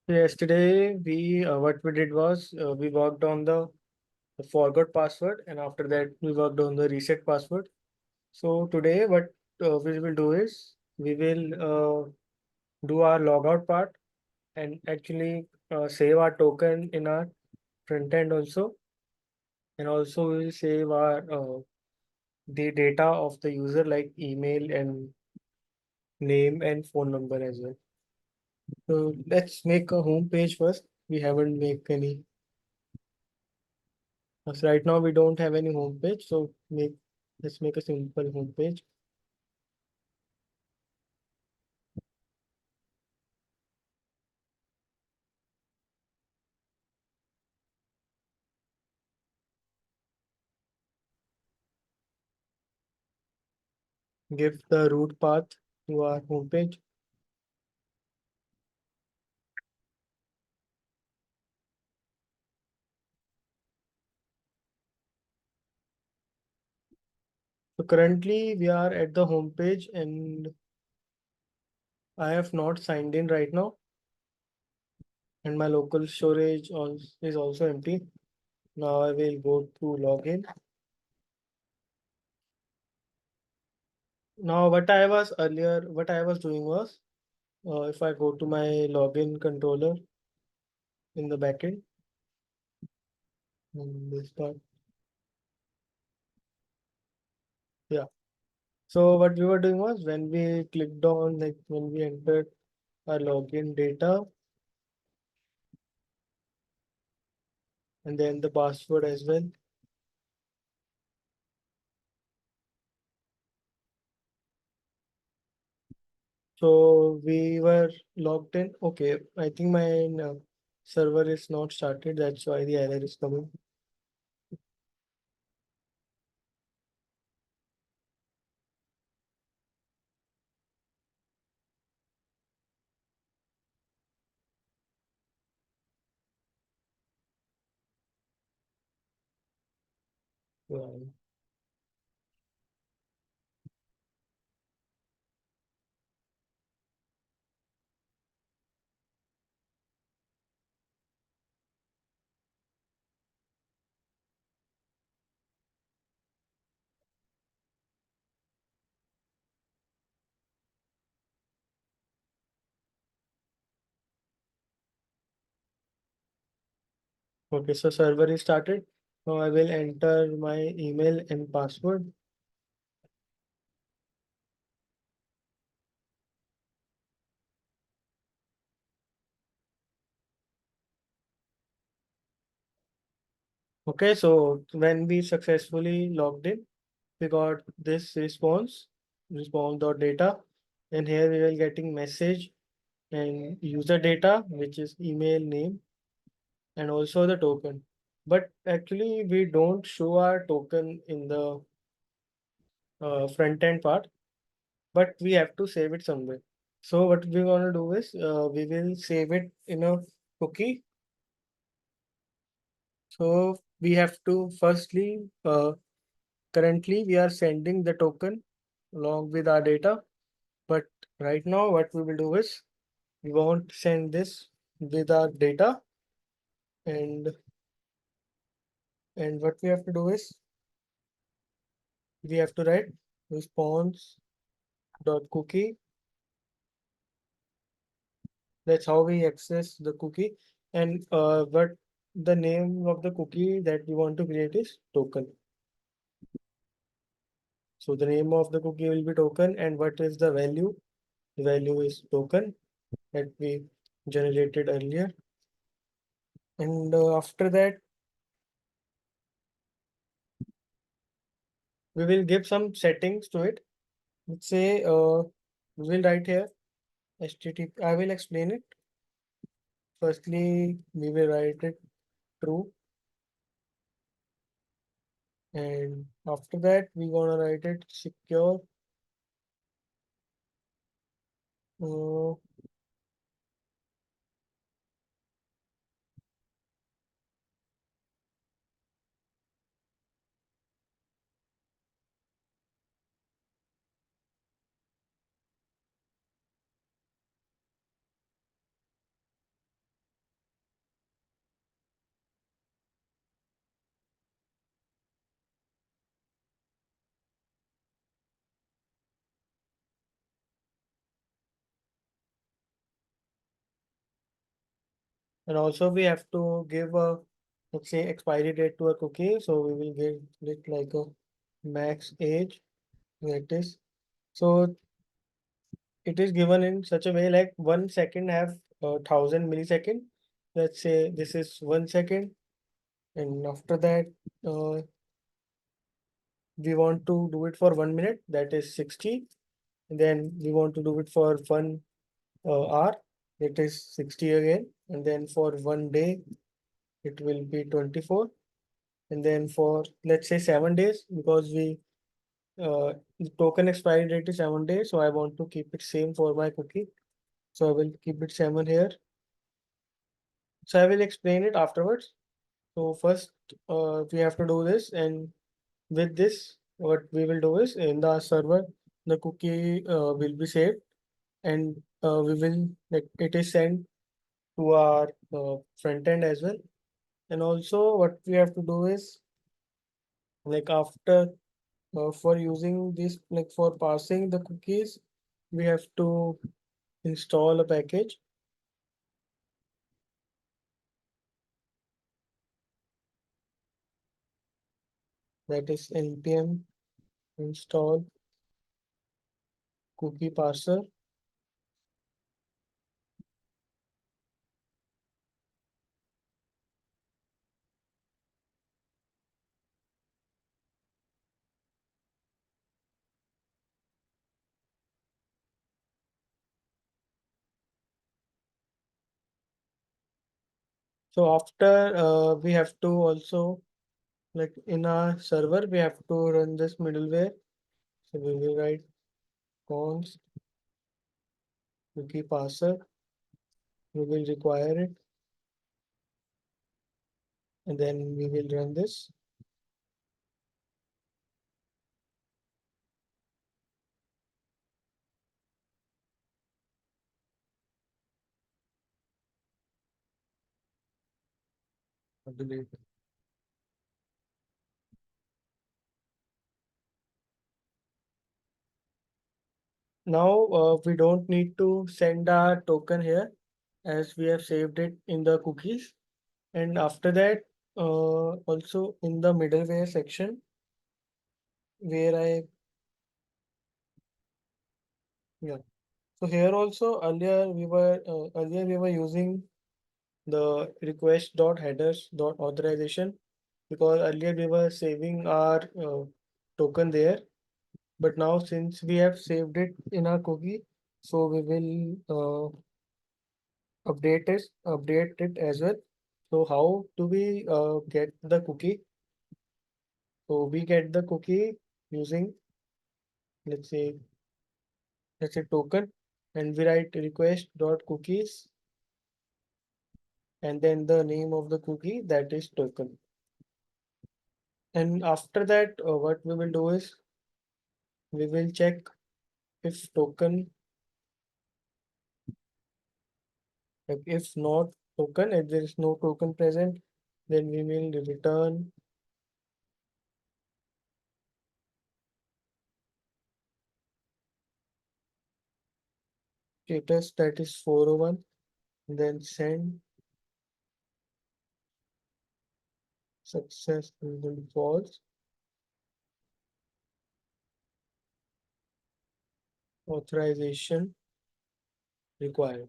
Yesterday, we what we did was we worked on the forgot password, and after that we worked on the reset password. So today, what we will do is we will do our logout part and actually save our token in our front end also, and also we will save our the data of the user like email and name and phone number as well. So let's make a home page first. We haven't make any. So right now we don't have any home page, so let's make a simple home page. Give the root path to our home page. So currently we are at the home page and I have not signed in right now, and my local storage is also empty. Now I will go to login. Now what I was doing was if I go to my login controller in the backend, this part, yeah. So what we were doing was when we clicked on like when we entered our login data and then the password as well. So we were logged in. Okay, I think my server is not started. That's why the error is coming. Yeah. Okay, so server is started. Now I will enter my email and password. Okay, so when we successfully logged in, we got this response.data, and here we will getting message and user data, which is email name and also the token. But actually, we don't show our token in the front end part, but we have to save it somewhere. So what we want to do is we will save it in a cookie. So we have to firstly, currently we are sending the token along with our data. But right now, what we will do is we won't send this with our data, and what we have to do is we have to write response dot cookie. That's how we access the cookie. And what the name of the cookie that we want to create is token. So the name of the cookie will be token, and what is the value? The value is token that we generated earlier. And after that, we will give some settings to it. Let's say we will write here HTTP. I will explain it. Firstly, we will write it true, and after that, we gonna write it secure. Uh, And also we have to give a, let's say, expiry date to a cookie. So we will give it like a max age, that is. So it is given in such a way like 1 second have 1000 millisecond. Let's say this is 1 second, and after that uh, we want to do it for 1 minute, that is 60. And then we want to do it for 1 hour, it is 60 again. And then for 1 day, it will be 24. And then for, let's say, 7 days, because the token expiry date is 7 days, so I want to keep it same for my cookie. So I will keep it 7 here. So I will explain it afterwards. So first, we have to do this, and with this, what we will do is in the server, the cookie will be saved, and we will, like, it is sent to our front end as well. And also, what we have to do is, like, after for using this, like for parsing the cookies, we have to install a package, that is npm install cookie parser. So after we have to also, like, in our server, we have to run this middleware. So we will write const cookie parser. We will require it, and then we will run this. Delete. Now we don't need to send our token here, as we have saved it in the cookies. And after that, also in the middleware section, where yeah. So here also earlier we were using the request.headers.authorization, because earlier we were saving our token there. But now since we have saved it in our cookie, so we will update it as well. So how do we get the cookie? So we get the cookie using, let's say, token, and we write request.cookies, and then the name of the cookie, that is token. And after that, what we will do is we will check if token, like if not token, if there is no token present, then we will return status, that is 401, then send success equal false, authorization required.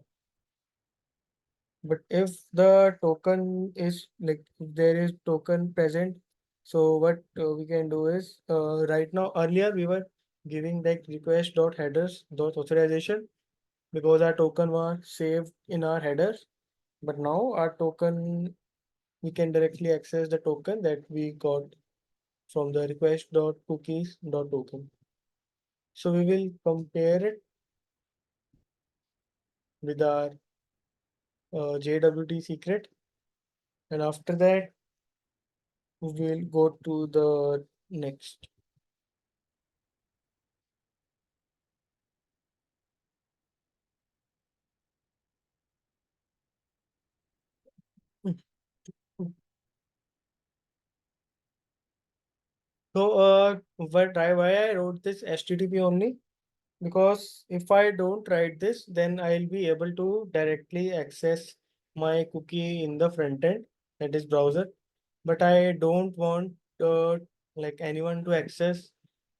But if the token is, like, if there is token present, so what we can do is, right now, earlier we were giving like request.headers.authorization, because our token was saved in our headers. But now our token, we can directly access the token that we got from the request.cookies.token. So we will compare it with our JWT secret, and after that we will go to the next. So why I wrote this HTTP only? Because if I don't write this, then I'll be able to directly access my cookie in the front end, that is browser, but I don't want like anyone to access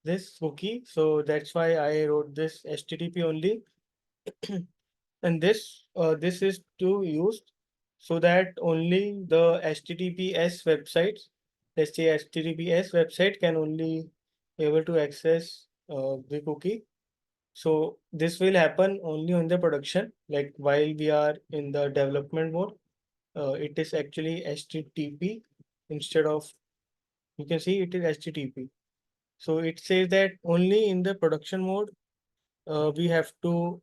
this cookie. So that's why I wrote this HTTP only. And this is to use so that only the HTTPS websites, let's say HTTPS website can only able to access the cookie. So this will happen only on the production, like while we are in the development mode. It is actually HTTP instead of, you can see it is HTTP. So it says that only in the production mode, we have to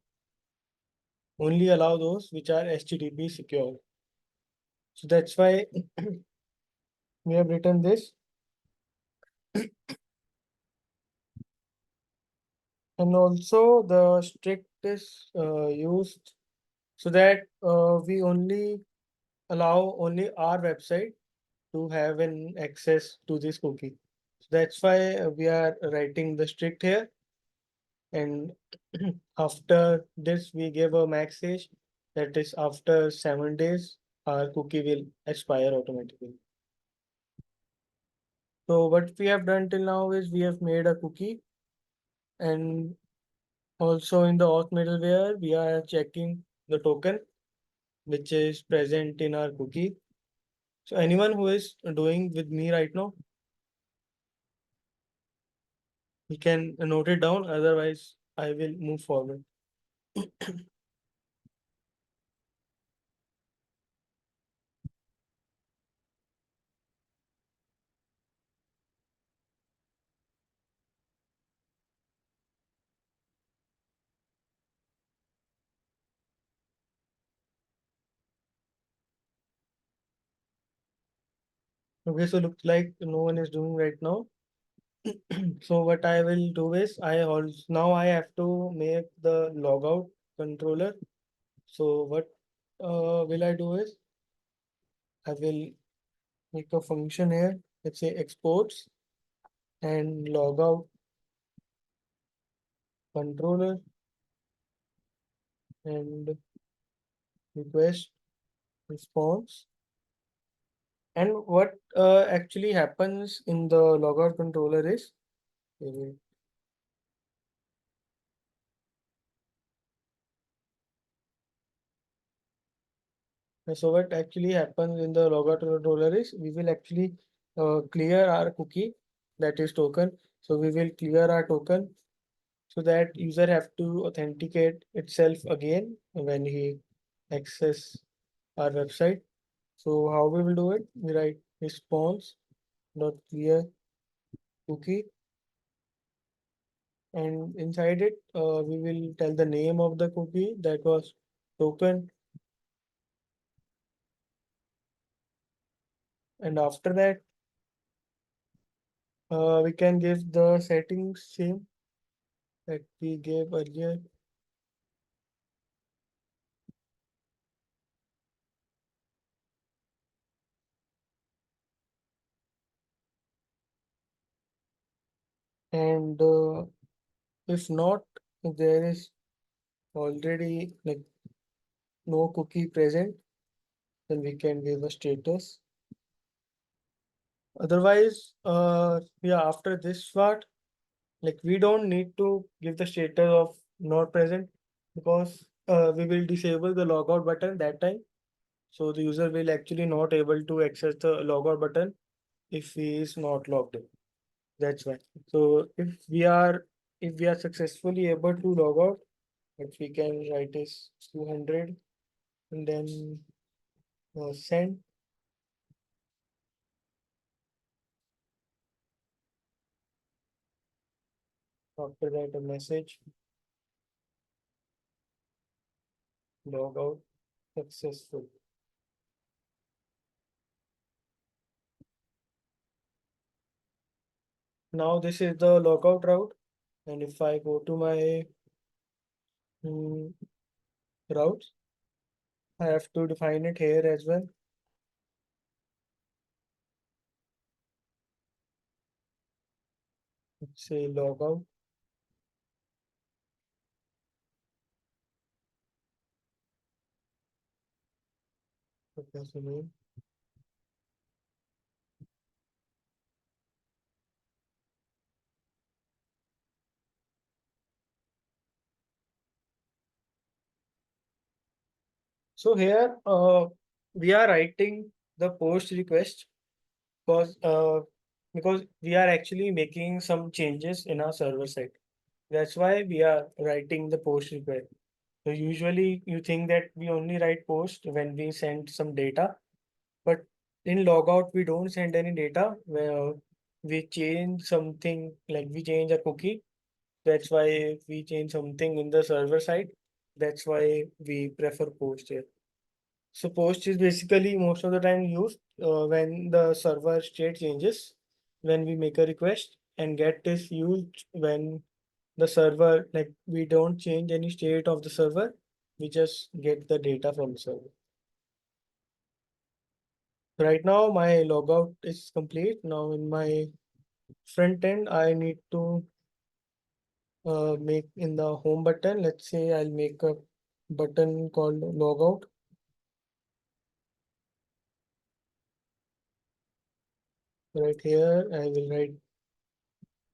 only allow those which are HTTP secure. So that's why we have written this. And also the strict is used so that we only allow only our website to have an access to this cookie. So that's why we are writing the strict here. And after this, we give a max age, that is after 7 days, our cookie will expire automatically. So what we have done till now is we have made a cookie, and also in the auth middleware, we are checking the token which is present in our cookie. So anyone who is doing with me right now, you can note it down, otherwise I will move forward. Okay, so looks like no one is doing right now. So what I will do is I also now I have to make the logout controller. So what will I do is I will make a function here. Let's say exports and logout controller and request response. And what actually happens in the logout controller is uh, so what actually happens in the logout controller is we will actually clear our cookie, that is token. So we will clear our token so that user have to authenticate itself again when he access our website. So how we will do it? We write response dot clear cookie, and inside it we will tell the name of the cookie, that was token, and after that we can give the settings same that we gave earlier. And if not, if there is already like no cookie present, then we can give a status. Otherwise, yeah, after this part, like we don't need to give the status of not present, because we will disable the logout button that time. So the user will actually not able to access the logout button if he is not logged in. That's why. So if we are successfully able to log out, what we can write is 200 and then send. After that, a message log out successful. Now this is the logout route, and if I go to my mm, routes, I have to define it here as well. Let's say logout. Okay, so name. So here, we are writing the post request because because we are actually making some changes in our server side. That's why we are writing the post request. So usually you think that we only write post when we send some data, but in logout we don't send any data. Where we change something like we change a cookie. That's why we change something in the server side. That's why we prefer post here. So post is basically most of the time used when the server state changes, when we make a request, and get is used when the server, like we don't change any state of the server, we just get the data from the server. Right now my logout is complete. Now in my front end, I need to make in the home button. Let's say I'll make a button called logout. Right here, I will write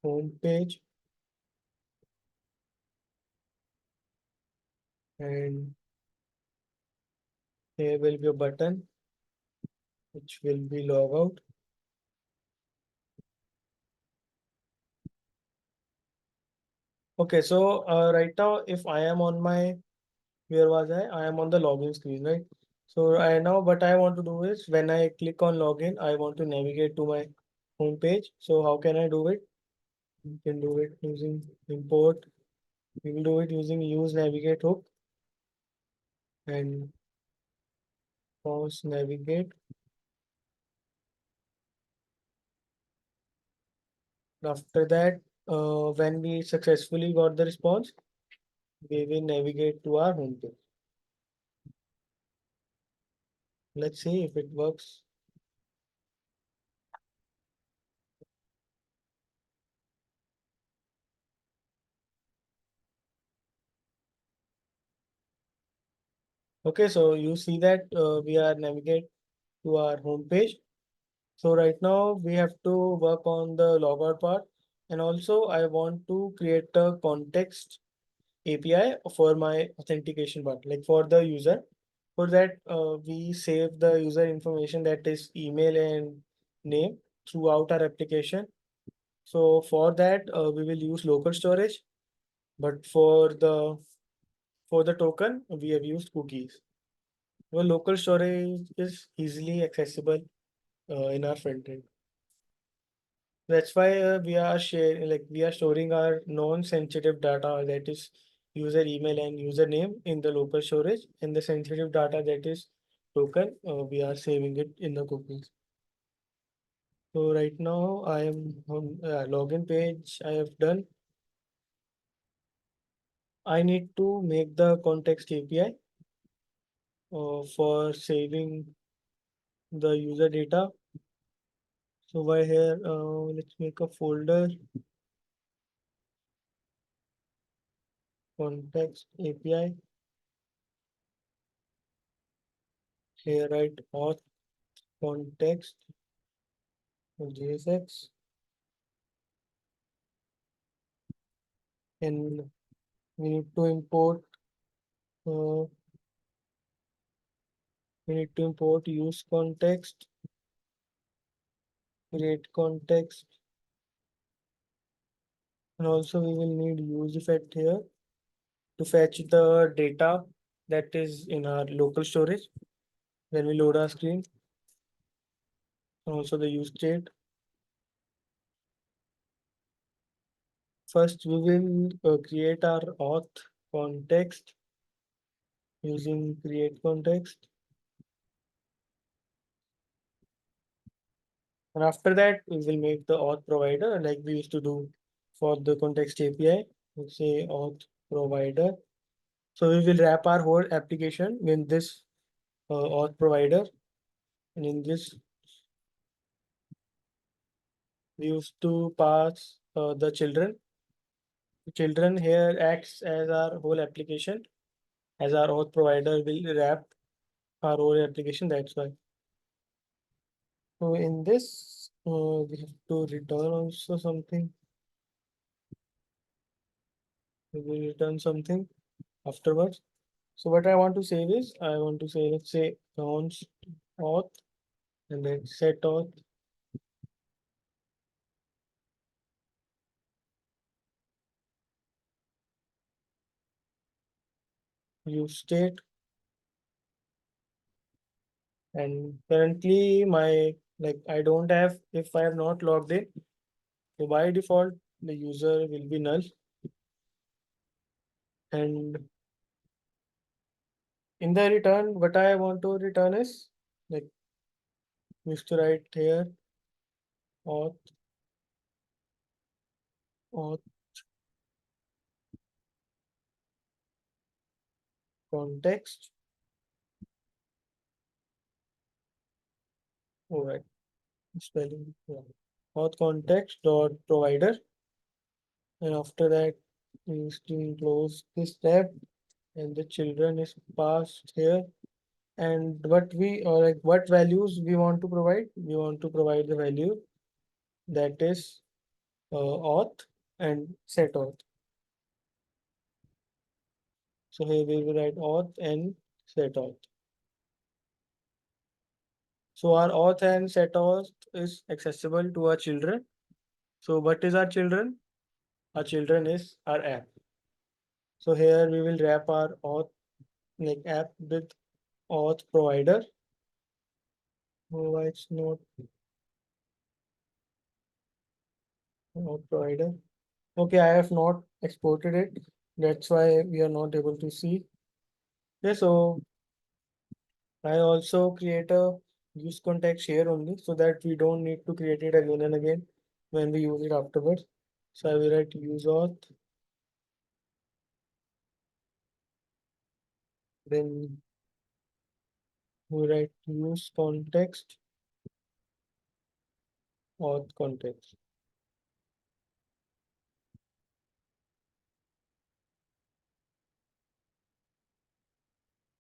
home page and here will be a button which will be logout. Okay, so right now if I am on my, where was I? I am on the login screen, right? So I now what I want to do is when I click on login, I want to navigate to my home page. So how can I do it? You can do it using import. You will do it using use navigate hook and pause navigate. After that, when we successfully got the response, we will navigate to our home page. Let's see if it works. Okay, so you see that we are navigate to our home page. So right now we have to work on the logout part, and also I want to create a context API for my authentication part, like for the user. For that, we save the user information, that is email and name, throughout our application. So for that, we will use local storage, but for the token, we have used cookies. Well, local storage is easily accessible in our front end. That's why we are sharing, like we are storing our non-sensitive data, that is user email and username, in the local storage, and the sensitive data, that is token, we are saving it in the cookies. So right now I am on login page. I have done. I need to make the context API for saving the user data. So why here, let's make a folder, context API. Here write auth context JSX, and we need to import uh, use context, create context, and also we will need use effect here to fetch the data that is in our local storage when we load our screen, and also the use state. First, we will create our auth context using create context. And after that, we will make the auth provider like we used to do for the context API. We'll say auth provider. So we will wrap our whole application in this auth provider. And in this, we used to pass the children. Children here acts as our whole application, as our auth provider will wrap. our own application. That's why. So in this, we have to return also something. We will return something afterwards. So what I want to save is I want to say, let's say const auth and then set auth. Use state, and currently my, like, I don't have, if I have not logged in, so by default the user will be null. And in the return, what I want to return is, like, used to write here auth auth context. All right, spelling, yeah. Auth context dot provider, and after that we used to close this tab, and the children is passed here. And what we, or like, what values we want to provide? We want to provide the value that is auth and set auth. So here we will write auth and set auth. So our auth and set auth is accessible to our children. So what is our children? Our children is our app. So here we will wrap our auth, like, app with auth provider. Oh, why it's not auth provider? Okay, I have not exported it. That's why we are not able to see. Okay, so I also create a use context here only so that we don't need to create it again and again when we use it afterwards. So I will write use auth, then we write use context, auth context.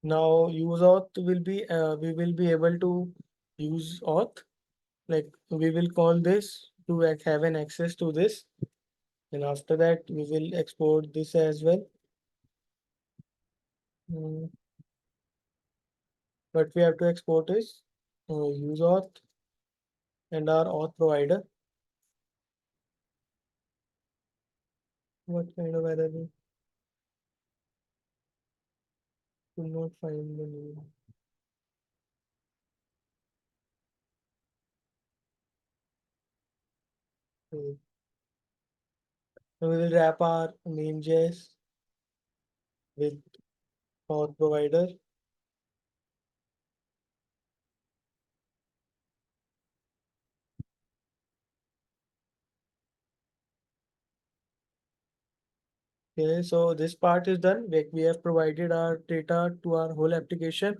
Now use auth will be, we will be able to use auth, like we will call this to, like, have an access to this. And after that we will export this as well. Mm, What we have to export is use auth and our auth provider. What kind of error? Could not find the name. Okay. So we will wrap our main.js with auth provider. Okay, so this part is done. Like, we have provided our data to our whole application,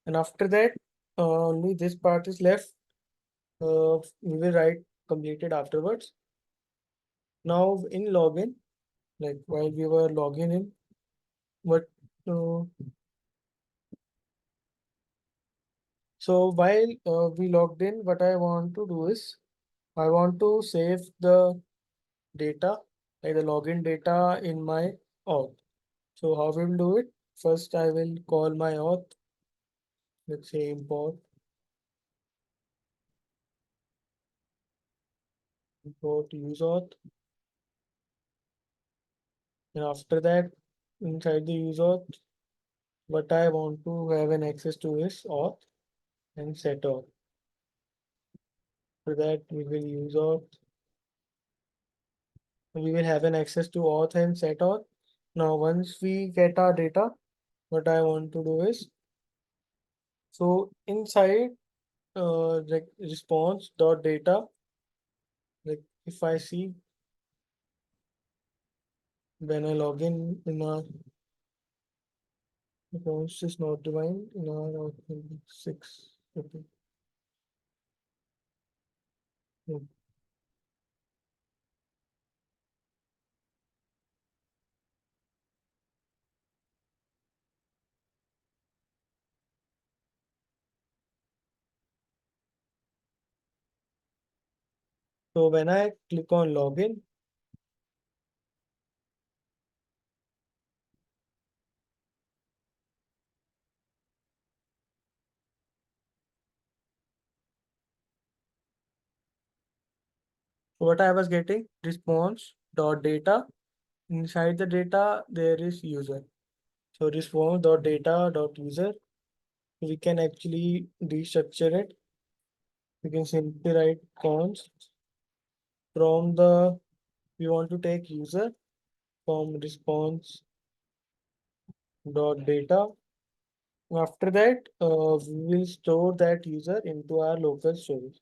and after that, only this part is left. We will write completed afterwards. Now in login, like while we were logging in, but uh, so while we logged in, what I want to do is I want to save the data, like the login data in my auth. So how we will do it? First, I will call my auth. Let's say import use auth. And after that, inside the use auth, what I want to have an access to is auth and set auth. For that, we will use auth. We will have an access to auth and set auth. Now, once we get our data, what I want to do is, so inside like response dot data, like if I see when I log in our response is not defined in our output 6. Okay. Hmm. So when I click on login, what I was getting response dot data. Inside the data, there is user. So response dot data dot user. We can actually restructure it. We can simply write cons from the we want to take user from response dot data. After that, we will store that user into our local storage.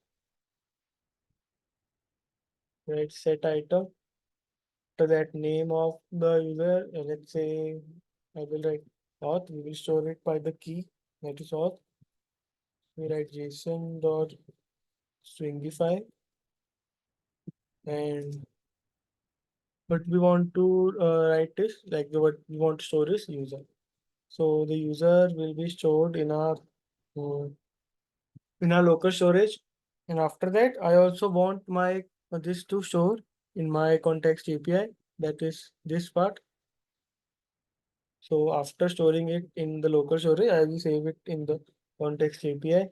Right, set item to that name of the user. Let's say I will write auth. We will store it by the key that is auth. We write JSON dot stringify and what we want to write is like what we want to store is user. So the user will be stored uh, in our local storage. And after that, I also want my this to store in my context API. That is this part. So after storing it in the local storage, I will save it in the context API.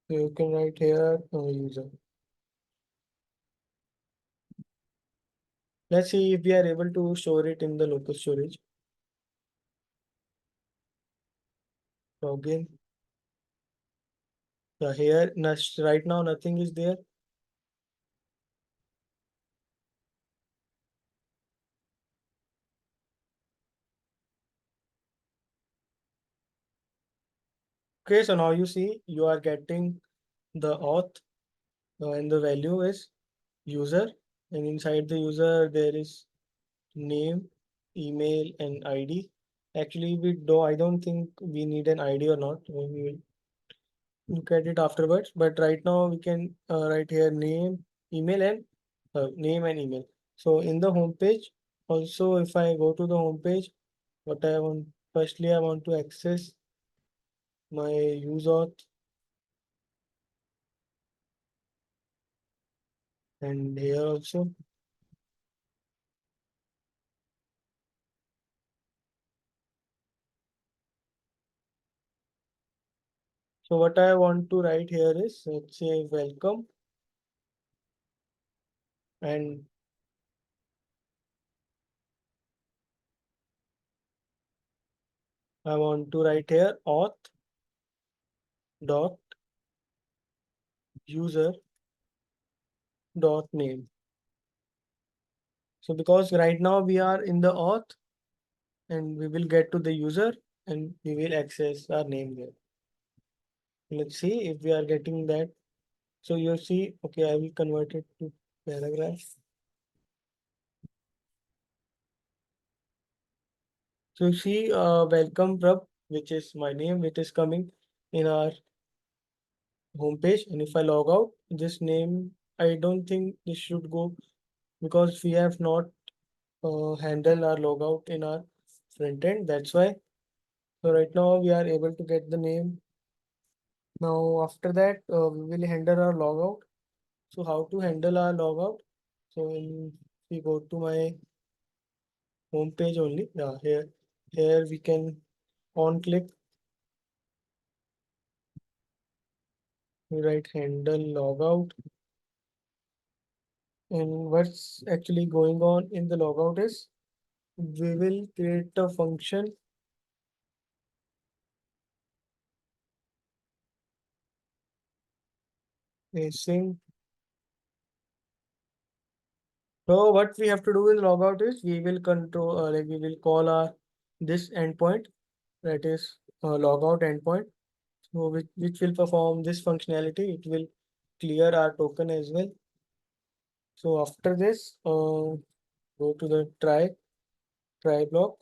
So you can write here user. Let's see if we are able to store it in the local storage. Login. Here, right now, nothing is there. Okay, so now you see you are getting the auth and the value is user, and inside the user there is name, email, and ID. Actually, I don't think we need an ID or not. We will look at it afterwards. But right now we can write here email, and name and email. So in the home page, also if I go to the home page, what I want firstly I want to access my use auth and here also. So what I want to write here is let's say welcome and I want to write here auth dot user dot name. So because right now we are in the auth and we will get to the user and we will access our name there. Let's see if we are getting that. So you see, okay, I will convert it to paragraph. So you see, welcome Prab, which is my name, which is coming in our homepage. And if I log out, this name, I don't think this should go because we have not handled our logout in our front end. That's why. So right now we are able to get the name. Now after that, we will handle our logout. So how to handle our logout? So when we go to my home page only, yeah, here we can on click, we write handle logout. And what's actually going on in the logout is we will create a function async. So what we have to do in logout is we will control like we will call our this endpoint that is logout endpoint. So which will perform this functionality. It will clear our token as well. So after this, go to the try block,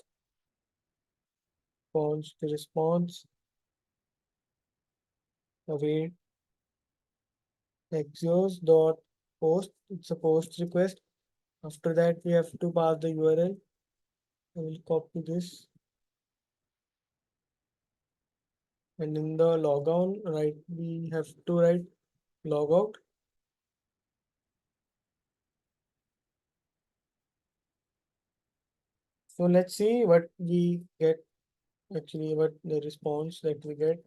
response to response, await exos dot post. It's a post request. After that, we have to pass the URL. I will copy this and in the logout, right, we have to write logout. So let's see what we get, actually what the response that we get.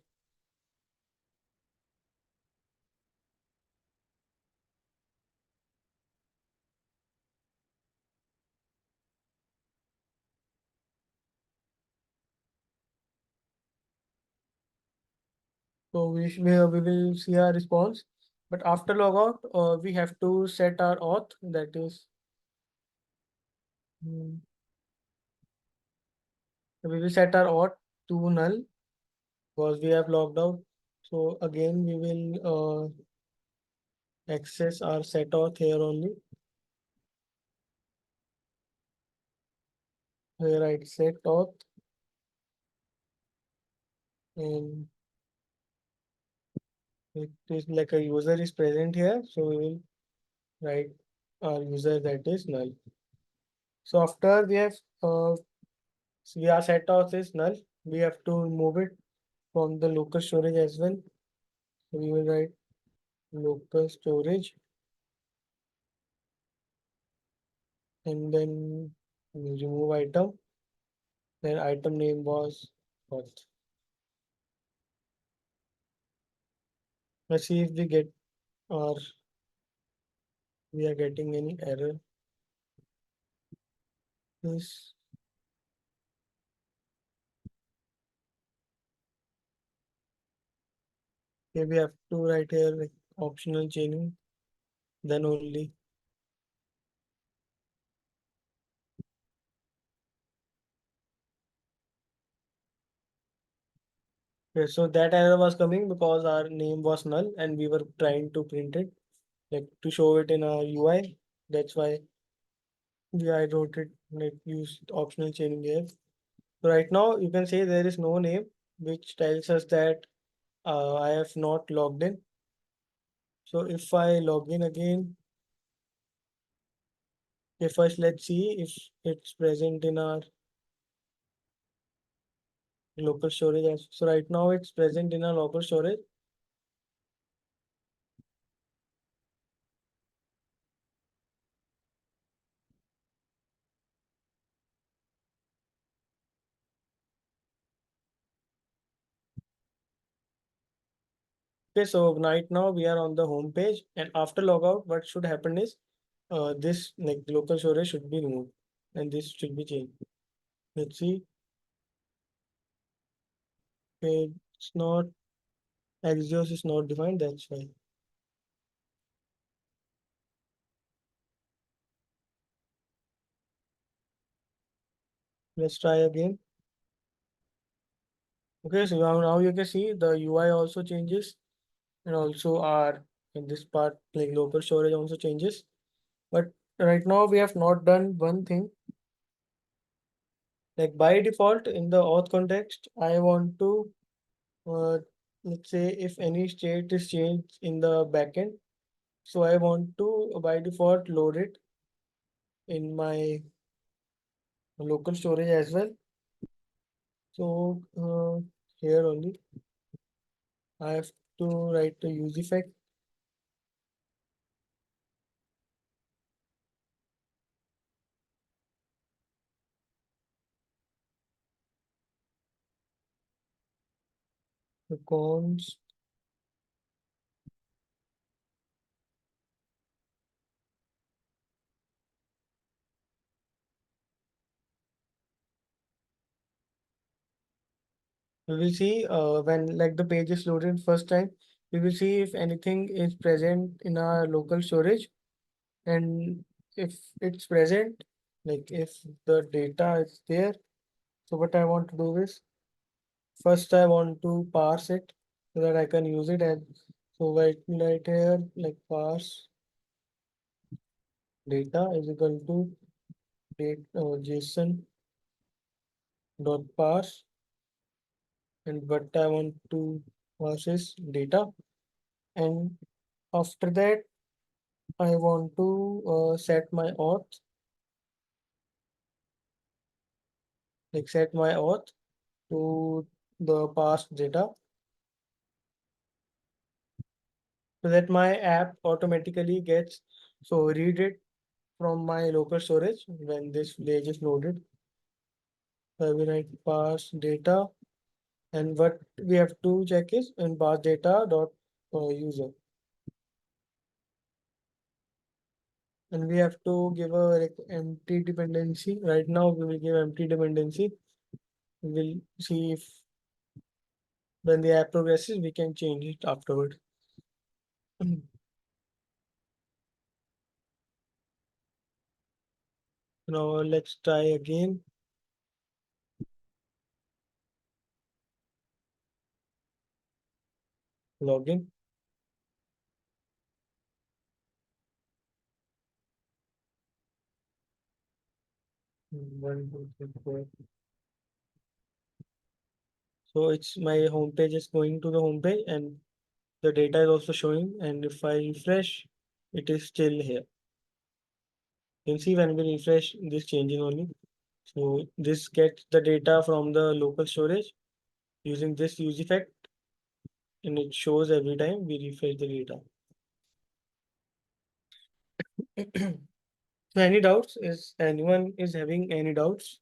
So we will see our response. But after logout, we have to set our auth, that is, hmm, we will set our auth to null because we have logged out. So again, we will access our set auth here only. Here I set auth and it is like a user is present here. So we will write our user, that is null. So after we have we are set auth is null, we have to remove it from the local storage as well. So we will write local storage and then we remove item. Then item name was auth. Let's see if we get or we are getting any error. This here we have to write here like optional chaining, then only. Okay, so that error was coming because our name was null and we were trying to print it, like to show it in our UI. That's why I wrote it like use optional chaining here. So right now you can say there is no name, which tells us that I have not logged in. So if I log in again, if I let's see if it's present in our local storage. So right now it's present in our local storage. Okay, so right now we are on the home page, and after logout, what should happen is this like local storage should be removed and this should be changed. Let's see. Okay, it's not Axios is not defined, that's why. Let's try again. Okay, so now you can see the UI also changes and also our in this part like local storage also changes. But right now we have not done one thing. Like by default in the auth context, I want to uh, let's say if any state is changed in the backend, so I want to by default load it in my local storage as well. So here only I have to write the use effect. The cons. We will see when like the page is loaded first time, we will see if anything is present in our local storage, and if it's present, like if the data is there. So what I want to do is first I want to parse it so that I can use it, and so right here like parse data is equal to date JSON dot parse, and what I want to parse is data, and after that I want to set my auth, like set my auth to the past data so that my app automatically gets so read it from my local storage when this page is loaded. I will write pass data, and what we have to check is in pass data dot user, and we have to give a like empty dependency. Right now we will give empty dependency. We'll see if when the app progresses we can change it afterward. Now let's try again. Login. One, two, three, four. So it's my home page is going to the home page and the data is also showing. And if I refresh, it is still here. You can see when we refresh this changing only. So this gets the data from the local storage using this use effect, and it shows every time we refresh the data. So any doubts? Is anyone is having any doubts?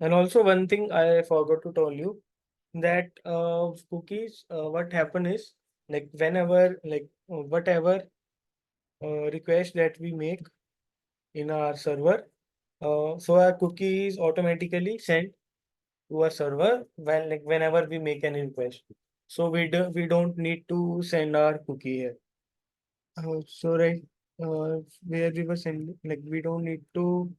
And also one thing I forgot to tell you that cookies, what happen is like whenever like whatever request that we make in our server, so our cookie is automatically sent to a server when like whenever we make an request. So we don't need to send our cookie here. So right, where we were sending like we don't need to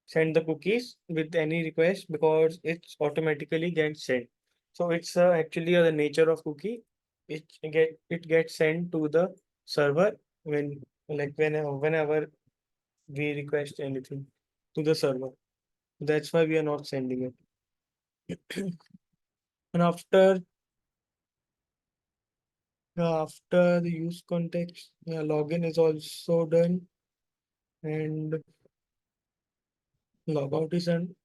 send the cookies with any request because it's automatically gets sent. So it's actually the nature of cookie. It gets sent to the server when like whenever we request anything to the server. That's why we are not sending it. And after the use context, login is also done and logout is done.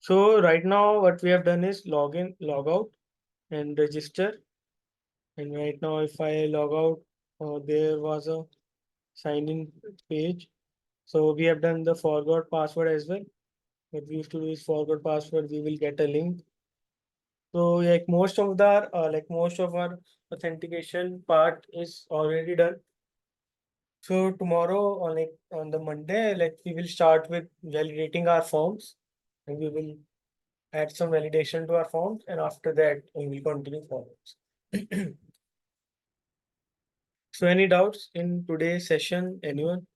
So right now what we have done is login, logout and register. And right now if I log out, there was a sign in page. So we have done the forgot password as well. What we used to do is forgot password, we will get a link. So most of our authentication part is already done. So tomorrow on the Monday, like we will start with validating our forms and we will add some validation to our forms and after that we will continue forwards. So any doubts in today's session, anyone?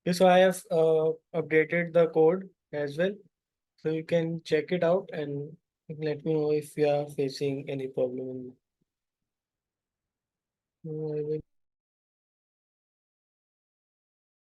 Okay, so I have updated the code as well. So you can check it out and let me know if you are facing any problem. I will